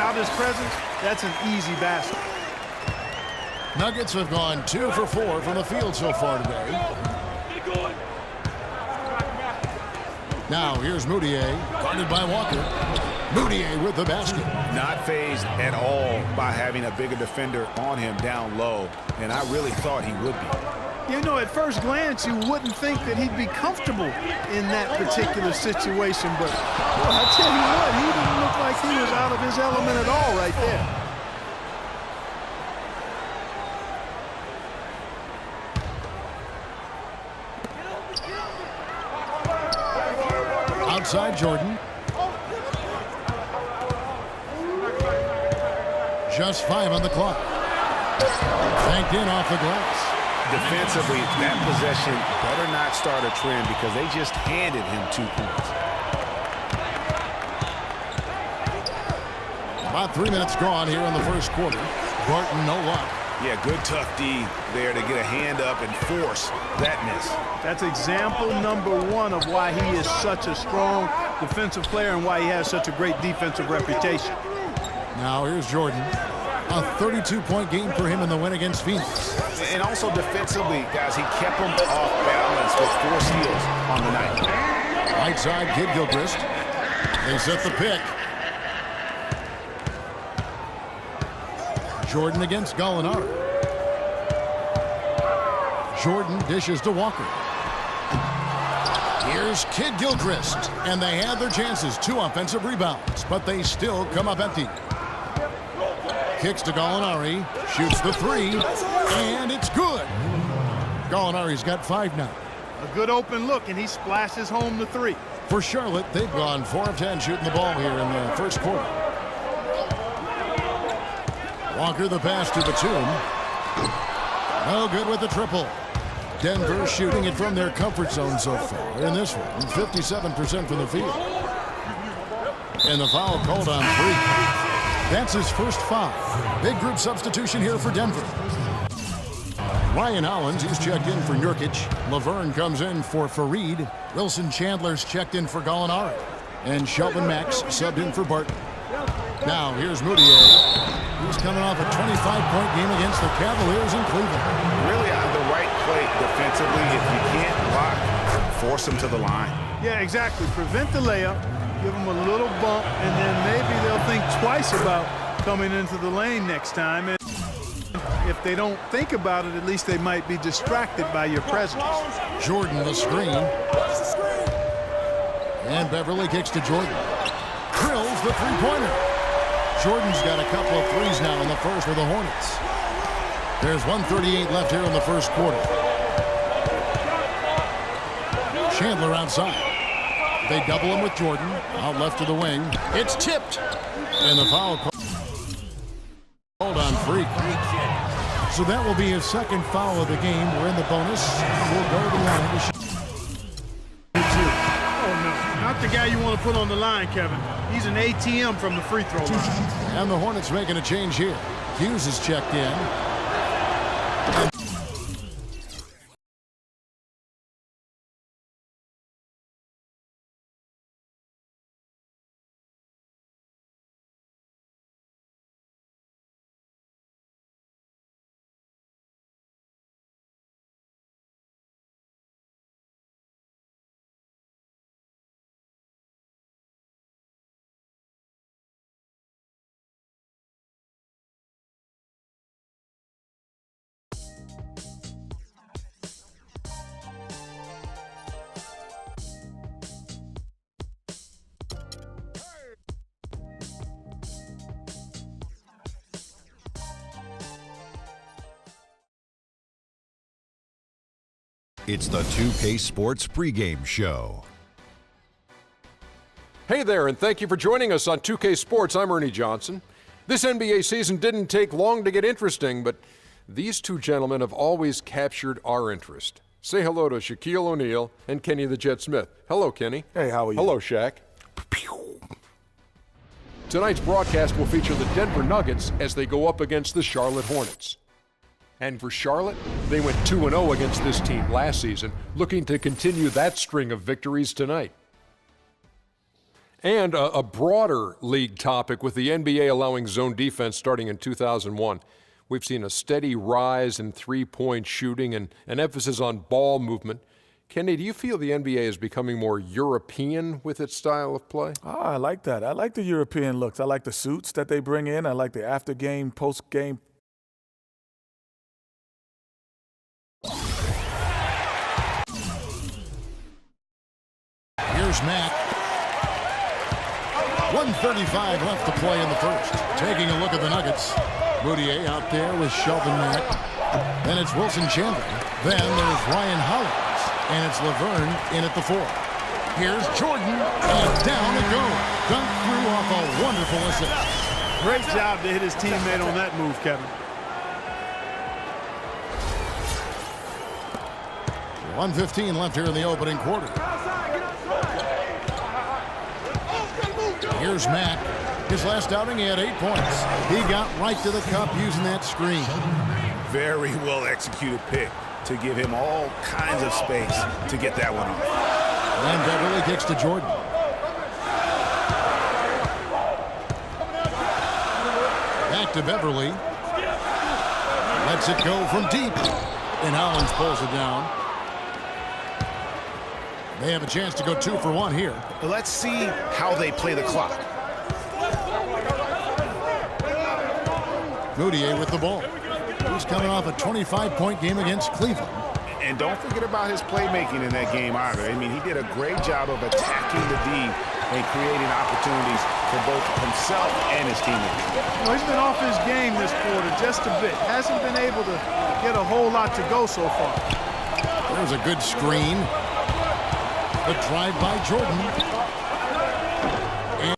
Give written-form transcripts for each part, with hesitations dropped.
Without his presence, that's an easy basket. Nuggets have gone 2 for 4 from the field so far today. Now here's Moutier, guarded by Walker. Moutier with the basket. Not fazed at all by having a bigger defender on him down low, and I really thought he would be. You know, at first glance, you wouldn't think that he'd be comfortable in that particular situation, but well, I tell you what, he didn't look like he was out of his element at all right there. Outside Jordan. Just 5 on the clock. Banked in off the glass. Defensively, that possession better not start a trend because they just handed him 2 points. About 3 minutes gone here in the first quarter. Barton, no luck. Yeah, good tough D there to get a hand up and force that miss. That's example number 1 of why he is such a strong defensive player and why he has such a great defensive reputation. Now here's Jordan. A 32-point game for him in the win against Phoenix. And also defensively, guys, he kept them off balance with 4 steals on the night. Right side, Kid Gilchrist. They set the pick. Jordan against Gallinari. Jordan dishes to Walker. Here's Kid Gilchrist. And they had their chances. 2 offensive rebounds, but they still come up empty. Kicks to Gallinari. Shoots the 3. And it's good. Gallinari's got 5 now. A good open look, and he splashes home the 3. For Charlotte, they've gone 4 of 10 shooting the ball here in the first quarter. Walker the pass to Batum. No good with the triple. Denver shooting it from their comfort zone so far in this one. 57% from the field. And the foul called on Freak. That's his first foul. Big group substitution here for Denver. Ryan Hollins, he's checked in for Nurkic. Laverne comes in for Fareed. Wilson Chandler's checked in for Gallinari. And Shelvin Max subbed in for Barton. Now here's Moutier. He's coming off a 25-point game against the Cavaliers in Cleveland. Really on the right play defensively. If you can't block, force him to the line. Yeah, exactly. Prevent the layup, give them a little bump, and then maybe they'll think twice about coming into the lane next time. And if they don't think about it, at least they might be distracted by your presence. Jordan the screen. And Beverly kicks to Jordan. Drills the three-pointer. Jordan's got a couple of threes now in the first for the Hornets. There's 1:38 left here in the first quarter. Chandler outside. They double him with Jordan. Out left to the wing. It's tipped. And the foul called on Freak. So that will be his second foul of the game. We're in the bonus. We'll go to the line to shoot. Not the guy you want to put on the line, Kevin. He's an ATM from the free throw line. And the Hornets making a change here. Hughes is checked in. It's the 2K Sports pregame show. Hey there, and thank you for joining us on 2K Sports. I'm Ernie Johnson. This NBA season didn't take long to get interesting, but these two gentlemen have always captured our interest. Say hello to Shaquille O'Neal and Kenny the Jet Smith. Hello, Kenny. Hey, how are you? Hello, Shaq. Tonight's broadcast will feature the Denver Nuggets as they go up against the Charlotte Hornets. And for Charlotte, they went 2-0 against this team last season, looking to continue that string of victories tonight. And a broader league topic with the NBA allowing zone defense starting in 2001. We've seen a steady rise in three-point shooting and an emphasis on ball movement. Kenny, do you feel the NBA is becoming more European with its style of play? I like that. I like the European looks. I like the suits that they bring in. I like the after-game, post-game. Here's Mack. 1:35 left to play in the first. Taking a look at the Nuggets. Mudiay out there with Shelvin Mack. Then it's Wilson Chandler. Then there's Ryan Hollins. And it's Laverne in at the 4. Here's Jordan. And down it goes. Dunked through off a wonderful assist. Great job to hit his teammate on that move, Kevin. 1:15 left here in the opening quarter. Here's Mack. His last outing, he had 8 points. He got right to the cup using that screen. Very well executed pick to give him all kinds of space to get that one off. And Beverly kicks to Jordan. Back to Beverly. Lets it go from deep. And Hollins pulls it down. They have a chance to go 2 for 1 here. Let's see how they play the clock. Mudiay with the ball. He's coming off a 25-point game against Cleveland. And don't forget about his playmaking in that game either. I mean, he did a great job of attacking the D and creating opportunities for both himself and his teammates. You know, he's been off his game this quarter just a bit. Hasn't been able to get a whole lot to go so far. There's a good screen. The drive by Jordan. And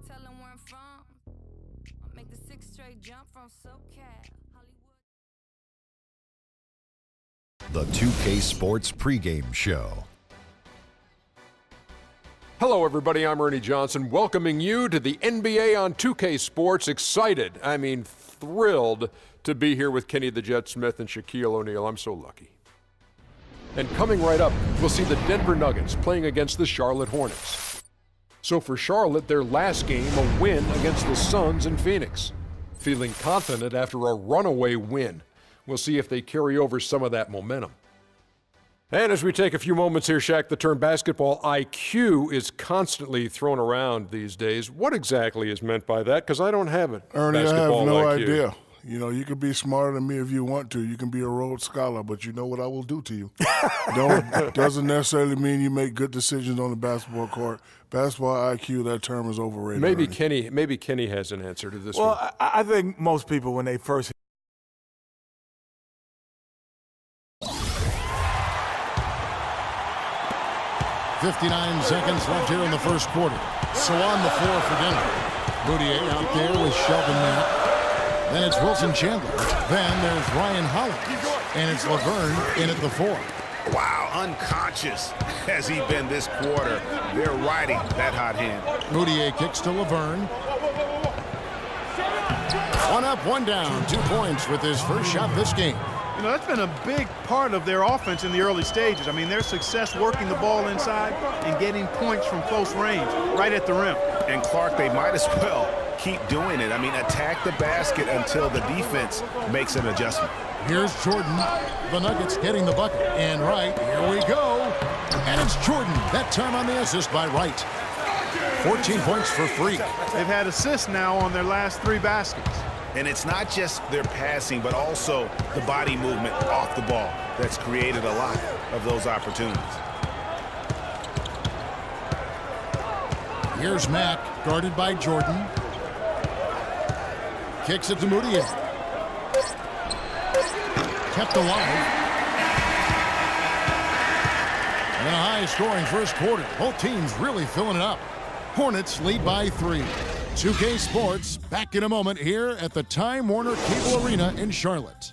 Tell them where I'm from. I'll make the 6 straight jump from SoCal, Hollywood. The 2K Sports pregame show. Hello, everybody. I'm Ernie Johnson, welcoming you to the NBA on 2K Sports. Excited, thrilled to be here with Kenny the Jet Smith and Shaquille O'Neal. I'm so lucky. And coming right up, we'll see the Denver Nuggets playing against the Charlotte Hornets. So for Charlotte, their last game, a win against the Suns in Phoenix. Feeling confident after a runaway win. We'll see if they carry over some of that momentum. And as we take a few moments here, Shaq, the term basketball IQ is constantly thrown around these days. What exactly is meant by that? Because I don't have it. Ernie, I have basketball no IQ. idea. You know, you can be smarter than me if you want to. You can be a Rhodes Scholar, but you know what I will do to you. Doesn't necessarily mean you make good decisions on the basketball court. Basketball IQ, that term is overrated. Maybe Ernie. Kenny has an answer to this Well, one. I think most people, when they first 59 seconds left here in the first quarter. So on the floor for Denver. Mudiay out there with Shelvin Mack. Then it's Wilson Chandler. Then there's Ryan Hollins. And it's Laverne in at the 4. Wow, unconscious has he been this quarter. They're riding that hot hand. Mudiay kicks to Laverne. 1 up, 1 down. 2 points with his first shot this game. You know, that's been a big part of their offense in the early stages. I mean, their success working the ball inside and getting points from close range, right at the rim. And Clark, they might as well keep doing it. I mean, attack the basket until the defense makes an adjustment. Here's Jordan. The Nuggets getting the bucket. And Wright, here we go. And it's Jordan, that time on the assist by Wright. 14 points for free. They've had assists now on their last 3 baskets. And it's not just their passing, but also the body movement off the ball that's created a lot of those opportunities. Here's Mack, guarded by Jordan. Kicks it to Moutier. Kept alive. And a high-scoring first quarter. Both teams really filling it up. Hornets lead by 3. 2K Sports back in a moment here at the Time Warner Cable Arena in Charlotte.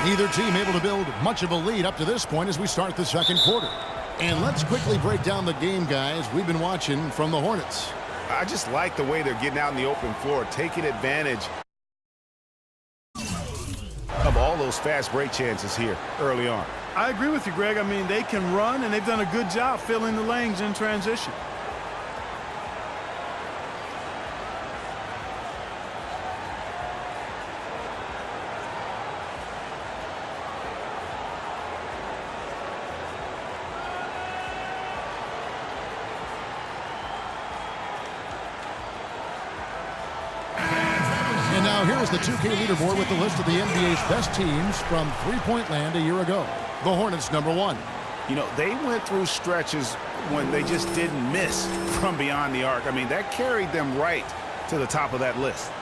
Neither team able to build much of a lead up to this point as we start the second quarter. And let's quickly break down the game, guys, we've been watching from the Hornets. I just like the way they're getting out in the open floor, taking advantage of all those fast break chances here early on. I agree with you, Greg. I mean, they can run, and they've done a good job filling the lanes in transition. And now here's the 2K leaderboard with the list of the NBA's best teams from three-point land a year ago. The Hornets, number 1. You know, they went through stretches when they just didn't miss from beyond the arc. I mean, that carried them right to the top of that list.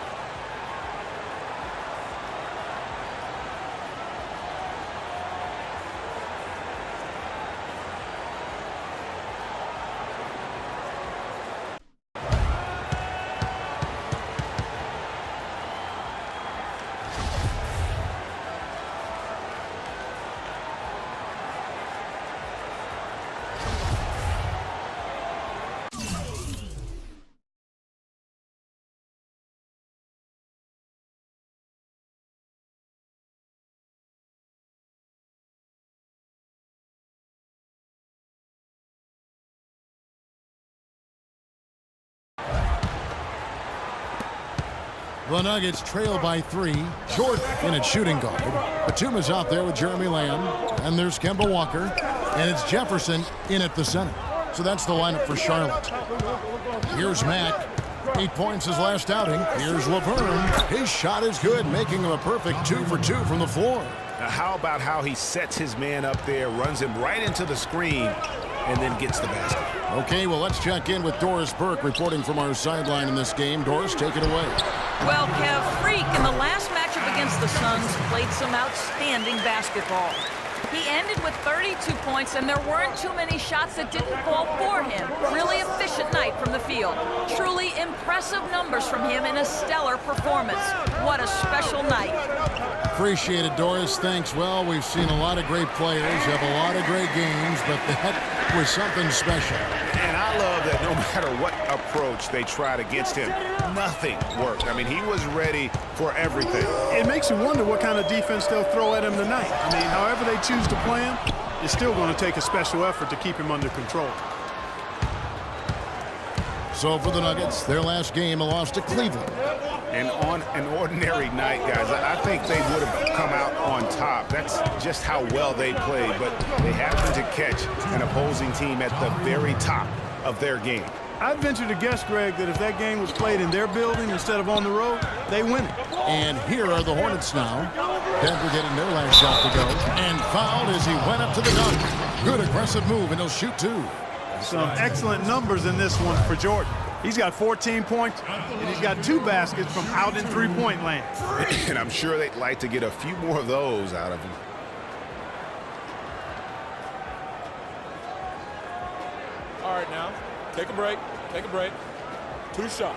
The Nuggets trail by 3. Jordan in at shooting guard. Batum is out there with Jeremy Lamb. And there's Kemba Walker. And it's Jefferson in at the center. So that's the lineup for Charlotte. Here's Mack. 8 points his last outing. Here's Laverne. His shot is good, making him a perfect 2 for 2 from the floor. Now, how about how he sets his man up there, runs him right into the screen, and then gets the basket. Okay, well, let's check in with Doris Burke reporting from our sideline in this game. Doris, take it away. Well, Kev, Freak in the last matchup against the Suns played some outstanding basketball. He ended with 32 points, and there weren't too many shots that didn't fall for him. Really efficient night from the field. Truly impressive numbers from him in a stellar performance. What a special night. Appreciate it, Doris. Thanks. Well, we've seen a lot of great players, have a lot of great games, but that was something special. And I love that no matter what approach they tried against him, nothing worked. I mean, he was ready for everything. It makes you wonder what kind of defense they'll throw at him tonight. I mean, however they choose to play him, it's still going to take a special effort to keep him under control. So for the Nuggets, their last game, a loss to Cleveland. And on an ordinary night, guys, I think they would have come out on top. That's just how well they played, but they happened to catch an opposing team at the very top of their game. I'd venture to guess, Greg, that if that game was played in their building instead of on the road, they win it. And here are the Hornets now. Denver getting their last shot to go. And fouled as he went up to the dunk. Good aggressive move, and he'll shoot 2. Some excellent numbers in this one for Jordan. He's got 14 points, and he's got 2 baskets from out in three-point land. And I'm sure they'd like to get a few more of those out of him. All right, now, take a break. Take a break. 2 shots.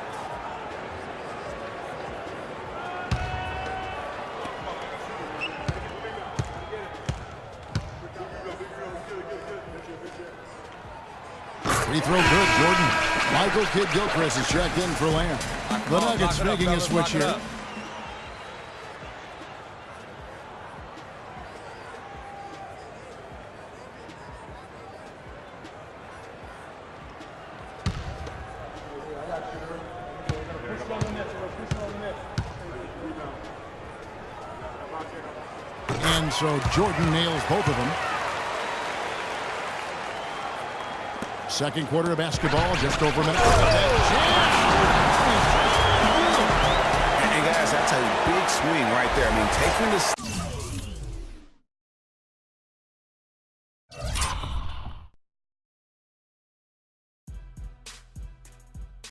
Free throw good, Jordan. Michael Kidd-Gilchrist is checked in for Lamb. The Nuggets making a switch here. And so Jordan nails both of them. Second quarter of basketball, just over a minute. And guys, that's a big swing right there. I mean, taking the